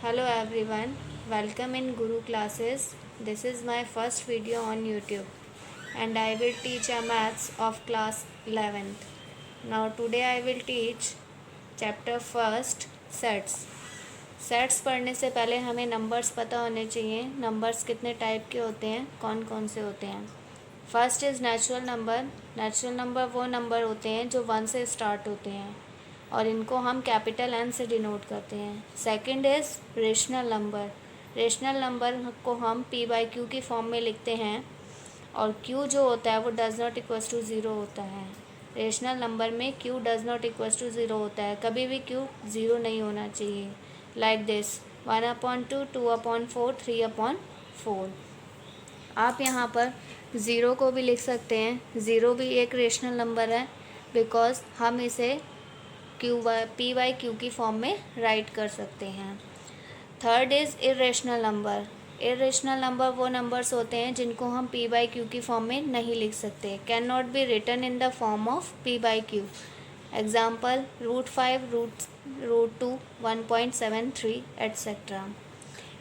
Hello everyone, welcome in Guru classes. This is my first video on YouTube and I will teach a maths of class 11th. Now today I will teach chapter first sets. Sets पढ़ने से पहले हमें numbers पता होने चाहिए। Numbers कितने type के होते हैं, कौन कौन से होते हैं। First is natural number. Natural number वो नंबर होते हैं जो 1 से स्टार्ट होते हैं और इनको हम कैपिटल N से डिनोट करते हैं। Second is rational number. Rational number को हम p/q की फॉर्म में लिखते हैं और q जो होता है वो does not equals to zero होता है। रेशनल नंबर में q does not equals to zero होता है, कभी भी q ज़ीरो नहीं होना चाहिए। Like this 1/2, 2/4, 3/4। आप यहाँ पर ज़ीरो को भी लिख सकते हैं। ज़ीरो भी एक रेशनल नंबर है बिकॉज हम इसे p/q की फॉर्म में राइट कर सकते हैं। Third is irrational number. Irrational number वो नंबर्स होते हैं जिनको हम p/q की फॉर्म में नहीं लिख सकते, can not be written in the form of p/q। Example √5, √2, 1.73 etcetera.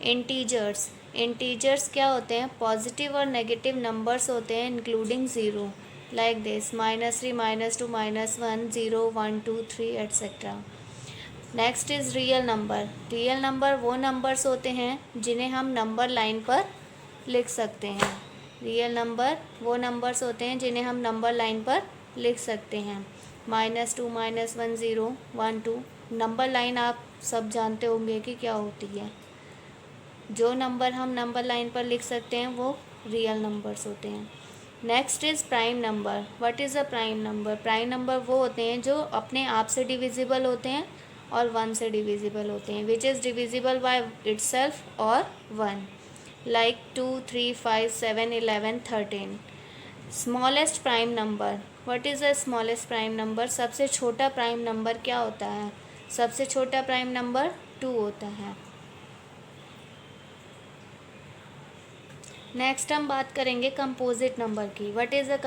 Integers. Integers क्या होते हैं? पॉजिटिव और नेगेटिव नंबर्स होते हैं including zero, like this -3, -2, -1, 0, 1, 2, 3 etcetera. Next is real number. Real number वो नंबर्स होते हैं जिन्हें हम नंबर लाइन पर लिख सकते हैं। रियल नंबर वो नंबर्स होते हैं जिन्हें हम नंबर लाइन पर लिख सकते हैं। -2, -1, 0, 1, 2। नंबर लाइन आप सब जानते होंगे कि क्या होती है। जो नंबर हम नंबर लाइन पर लिख सकते हैं वो रियल नंबर्स होते हैं। Next is prime number. What is a prime number? Prime number वो होते हैं जो अपने आप से डिविजिबल होते हैं और 1 से डिविजिबल होते हैं, which is divisible by itself और 1, like 2, 3, 5, 7, 11, 13। Smallest prime number. What is the smallest prime number? सबसे छोटा प्राइम नंबर क्या होता है? सबसे छोटा प्राइम नंबर 2 होता है। नेक्स्ट हम बात करेंगे कंपोजिट नंबर की। What is a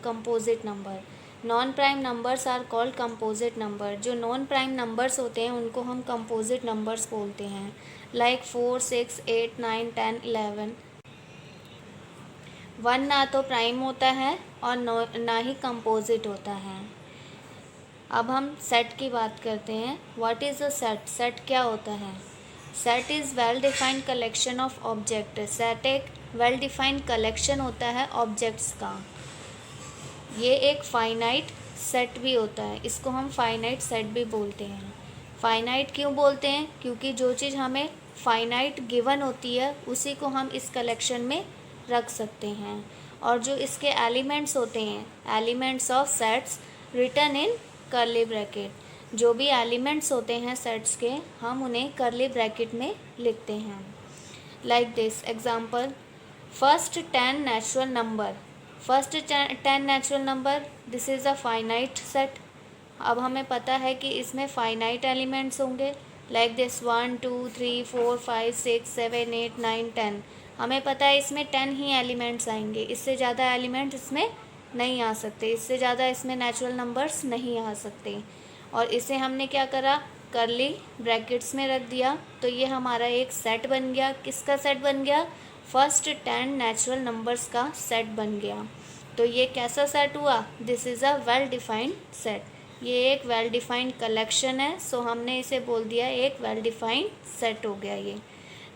composite number? Non prime numbers are called composite number. जो नॉन प्राइम नंबर्स होते हैं उनको हम कंपोजिट नंबर्स बोलते हैं, लाइक 4, 6, 8, 9, 10, 11। 1 ना तो प्राइम होता है और ना ही कंपोजिट होता है। अब हम सेट की बात करते हैं। What is a set? Set क्या होता है? Set is well defined collection of object. Set एक वेल डिफाइंड कलेक्शन होता है ऑब्जेक्ट्स का। ये एक फाइनाइट सेट भी होता है, इसको हम फाइनाइट सेट भी बोलते हैं। फाइनाइट क्यों बोलते हैं? क्योंकि जो चीज़ हमें फाइनाइट गिवन होती है उसी को हम इस कलेक्शन में रख सकते हैं। और जो इसके एलिमेंट्स होते हैं, elements of sets written in curly bracket. जो भी एलिमेंट्स होते हैं सेट्स के, हम उन्हें कर्ली ब्रैकेट में लिखते हैं। Like this example, first 10 natural number. First 10 natural number, this is a finite set. अब हमें पता है कि इसमें फाइनाइट एलिमेंट्स होंगे, लाइक दिस 1, 2, 3, 4, 5, 6, 7, 8, 9, 10। हमें पता है इसमें 10 ही एलिमेंट्स आएंगे, इससे ज़्यादा एलिमेंट्स इसमें नहीं आ सकते, इससे ज़्यादा इसमें नेचुरल नंबर्स नहीं आ सकते। और इसे हमने क्या करा? कर्ली ब्रैकेट्स में रख दिया, तो ये हमारा एक सेट बन गया। किसका सेट बन गया? फर्स्ट 10 नेचुरल नंबर्स का सेट बन गया। तो ये कैसा सेट हुआ? This is a well defined set. ये एक वेल डिफाइंड कलेक्शन है, सो हमने इसे बोल दिया एक वेल डिफाइंड सेट हो गया ये।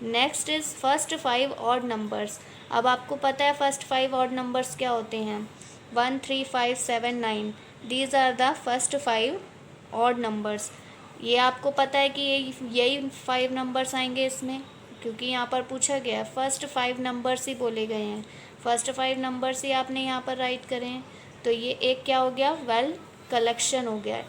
Next is first 5 odd numbers. अब आपको पता है फर्स्ट 5 ऑड नंबर्स क्या होते हैं? 1, 3, 5, 7, 9। These are the first 5 odd numbers. ये आपको पता है कि यही 5 नंबर्स आएंगे इसमें, क्योंकि यहाँ पर पूछा गया है, फर्स्ट 5 नंबर्स ही बोले गए हैं। फर्स्ट 5 नंबर्स ही आपने यहाँ पर राइट करें, तो ये एक क्या हो गया? वेल कलेक्शन हो गया,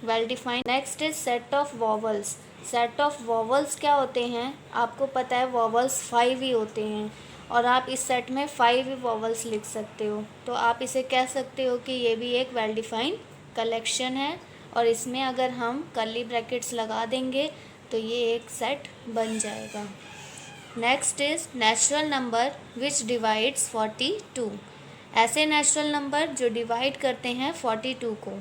well defined. Next is set of vowels. Set of vowels क्या होते हैं? आपको पता है वॉवल्स 5 ही होते हैं और आप इस सेट में 5 ही वॉवल्स लिख सकते हो, तो आप इसे कह सकते हो कि ये भी एक वेल डिफाइंड कलेक्शन है और इसमें अगर हम कर्ली ब्रैकेट्स लगा देंगे तो ये एक सेट बन जाएगा। Next is natural number which divides 42। ऐसे नेचुरल नंबर जो डिवाइड करते हैं 42 को।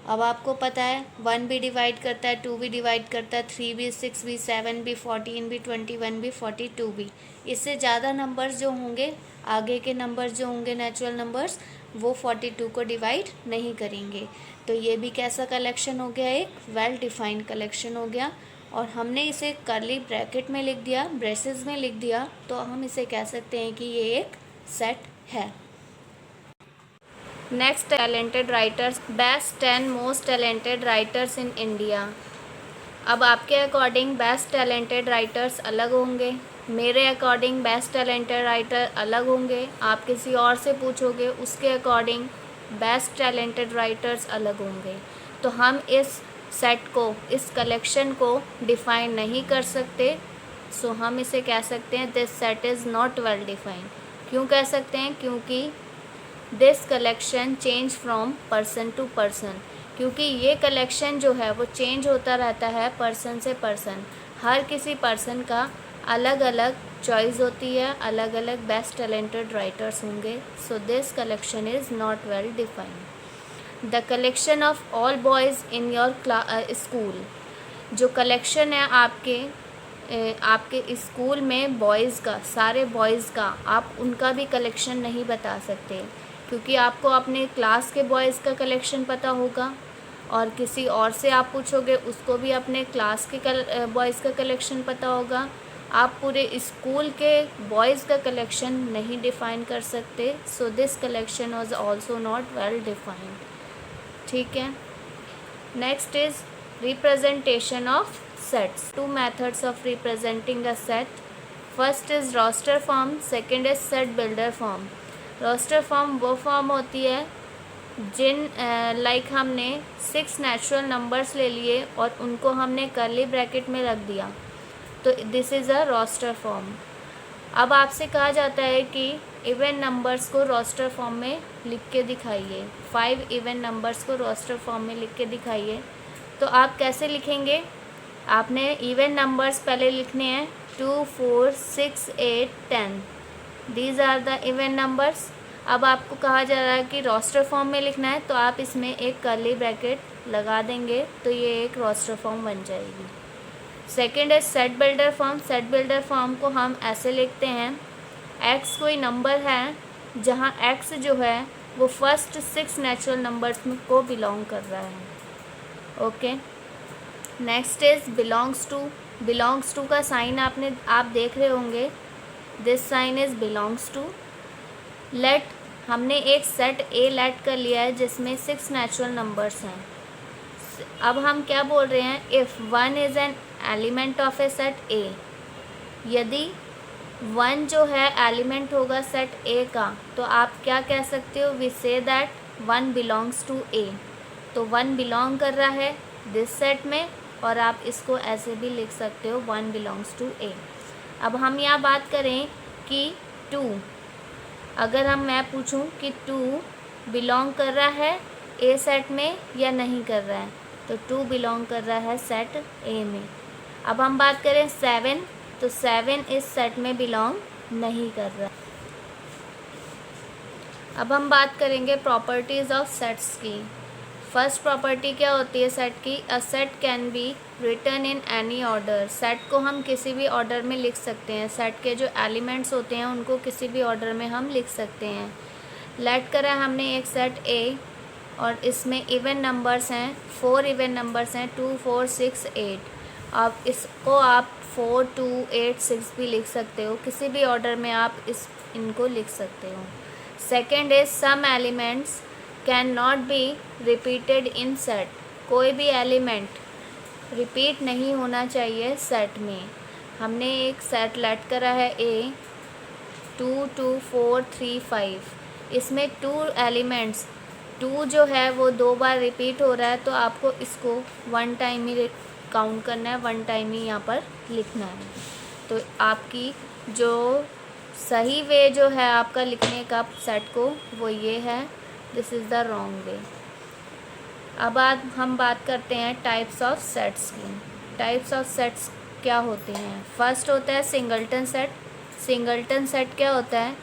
अब आपको पता है 1 भी डिवाइड करता है, 2 भी डिवाइड करता है, 3 भी, 6 भी, 7 भी, 14 भी, 21 भी, 42 भी। इससे ज़्यादा नंबर्स जो होंगे, आगे के नंबर्स जो होंगे नेचुरल नंबर्स, वो 42 को डिवाइड नहीं करेंगे। तो ये भी कैसा कलेक्शन हो गया, एक वेल डिफाइंड कलेक्शन हो गया। और हमने इसे कर्ली ब्रैकेट में लिख दिया, ब्रेसेस में लिख दिया, तो हम इसे कह सकते हैं कि ये एक सेट है। Next, talented writers, best 10 most talented writers in India. अब आपके अकॉर्डिंग बेस्ट टैलेंटेड राइटर्स अलग होंगे, मेरे अकॉर्डिंग बेस्ट टैलेंटेड राइटर अलग होंगे, आप किसी और से पूछोगे उसके अकॉर्डिंग बेस्ट टैलेंटेड राइटर्स अलग होंगे। तो हम इस सेट को, इस कलेक्शन को डिफ़ाइन नहीं कर सकते। सो हम इसे कह सकते हैं this set is not well defined. क्यों कह सकते हैं? क्योंकि this collection change from person to person, क्योंकि ये कलेक्शन जो है वो चेंज होता रहता है पर्सन से पर्सन। हर किसी पर्सन का अलग अलग चॉइस होती है, अलग अलग बेस्ट टैलेंटेड राइटर्स होंगे। सो this collection is not well defined. The collection of all boys in your school, जो कलेक्शन है आपके स्कूल में बॉयज़ का, सारे बॉयज़ का, आप उनका भी कलेक्शन नहीं बता सकते, क्योंकि आपको अपने क्लास के बॉयज़ का कलेक्शन पता होगा, और किसी और से आप पूछोगे उसको भी अपने क्लास के बॉयज़ का कलेक्शन पता होगा। आप पूरे स्कूल के बॉयज़ का कलेक्शन नहीं डिफ़ाइन कर सकते। So this collection was also not well defined. ठीक है। Next is representation of sets. 2 methods of representing a set. First is roster form, second is set builder form. Roster form वो form होती है जिन like हमने 6 natural numbers ले लिए और उनको हमने कर्ली ब्रैकेट में रख दिया, तो this is a roster form. अब आपसे कहा जाता है कि इवन नंबर्स को रोस्टर फॉर्म में लिख के दिखाइए, 5 इवन नंबर्स को रोस्टर फॉर्म में लिख के दिखाइए। तो आप कैसे लिखेंगे? आपने इवन नंबर्स पहले लिखने हैं 2, 4, 6, 8, 10। These are the even numbers. अब आपको कहा जा रहा है कि रोस्टर फॉर्म में लिखना है, तो आप इसमें एक कर्ली ब्रैकेट लगा देंगे, तो ये एक रोस्टर फॉर्म बन जाएगी। सेकेंड है set builder form. Set builder form को हम ऐसे लिखते हैं, एक्स कोई नंबर है जहाँ एक्स जो है वो फर्स्ट 6 नेचुरल नंबर्स को बिलोंग कर रहा है। Okay. Next is belongs to. Belongs to का साइन आप देख रहे होंगे, this sign is belongs to. Let, हमने एक सेट ए लेट कर लिया है जिसमें 6 नेचुरल नंबर्स हैं। अब हम क्या बोल रहे हैं? If 1 is an element of A set ए, यदि 1 जो है एलिमेंट होगा सेट ए का, तो आप क्या कह सकते हो? We say that 1 belongs to ए। तो 1 बिलोंग कर रहा है दिस सेट में, और आप इसको ऐसे भी लिख सकते हो 1 बिलोंग्स टू ए। अब हम यहाँ बात करें कि 2, अगर मैं पूछूं कि 2 बिलोंग कर रहा है ए सेट में या नहीं कर रहा है, तो 2 बिलोंग कर रहा है सेट ए में। अब हम बात करें 7, तो 7 इस सेट में बिलोंग नहीं कर रहा। अब हम बात करेंगे प्रॉपर्टीज़ ऑफ सेट्स की। फर्स्ट प्रॉपर्टी क्या होती है सेट की? A set can be written in any order. Set को हम किसी भी ऑर्डर में लिख सकते हैं, सेट के जो एलिमेंट्स होते हैं उनको किसी भी ऑर्डर में हम लिख सकते हैं। लेट करा हमने एक सेट ए, और इसमें इवन नंबर्स हैं, 4 इवन नंबर्स हैं, 2, 4, 6, 8। अब इसको आप 4, 2, 8, 6 भी लिख सकते हो, किसी भी ऑर्डर में आप इनको लिख सकते हो। Second is some elements can not be repeated in set. कोई भी एलिमेंट रिपीट नहीं होना चाहिए सेट में। हमने एक सेट लेट करा है ए, 2, 2, 4, 3, 5। इसमें 2 एलिमेंट्स, 2 जो है वो 2 बार रिपीट हो रहा है, तो आपको इसको 1 टाइम ही काउंट करना है, 1 टाइम ही यहाँ पर लिखना है। तो आपकी जो सही वे जो है आपका लिखने का सेट को, वो ये है, this is the wrong way. अब हम बात करते हैं टाइप्स ऑफ सेट्स की। टाइप्स ऑफ सेट्स क्या होते हैं? फर्स्ट होता है सिंगल्टन सेट। सिंगल्टन सेट क्या होता है?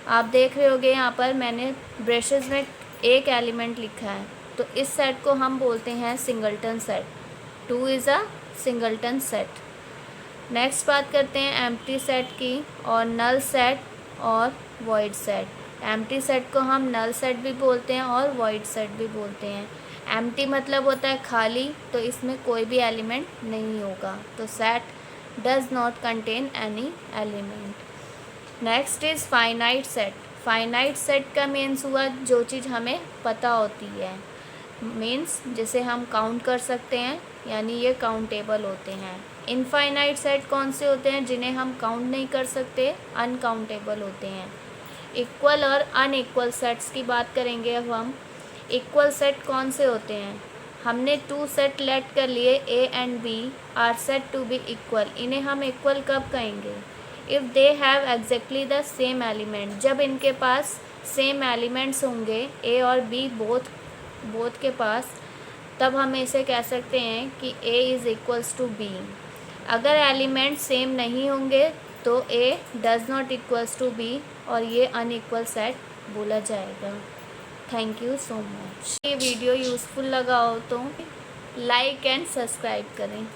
आप देख रहे होगे यहाँ पर मैंने ब्रशेस में एक एलिमेंट लिखा है, तो इस सेट को हम बोलते हैं singleton set. 2 is a singleton set. Next बात करते हैं एम्प्टी सेट की और नल सेट और वॉइड सेट। एम्प्टी सेट को हम नल सेट भी बोलते हैं और वॉइड सेट भी बोलते हैं। एम्प्टी मतलब होता है खाली, तो इसमें कोई भी एलिमेंट नहीं होगा, तो set does not contain any element. Next is finite set. Finite set का मीन्स हुआ जो चीज़ हमें पता होती है, मीन्स जिसे हम काउंट कर सकते हैं, यानी ये काउंटेबल होते हैं। इनफाइनाइट सेट कौन से होते हैं? जिन्हें हम काउंट नहीं कर सकते, अनकाउंटेबल होते हैं। इक्वल और अनइक्वल सेट्स की बात करेंगे अब हम। इक्वल सेट कौन से होते हैं? हमने 2 सेट लेट कर लिए, A and B are set to be equal. इन्हें हम इक्वल कब कहेंगे? If they have exactly the same element. जब इनके पास सेम एलिमेंट्स होंगे, ए और बी बोथ के पास, तब हम इसे कह सकते हैं कि A is equals to B. अगर एलिमेंट सेम नहीं होंगे तो A does not equals to B और ये अनइक्वल सेट बोला जाएगा। Thank you so much. ये वीडियो यूज़फुल लगा हो तो लाइक एंड सब्सक्राइब करें।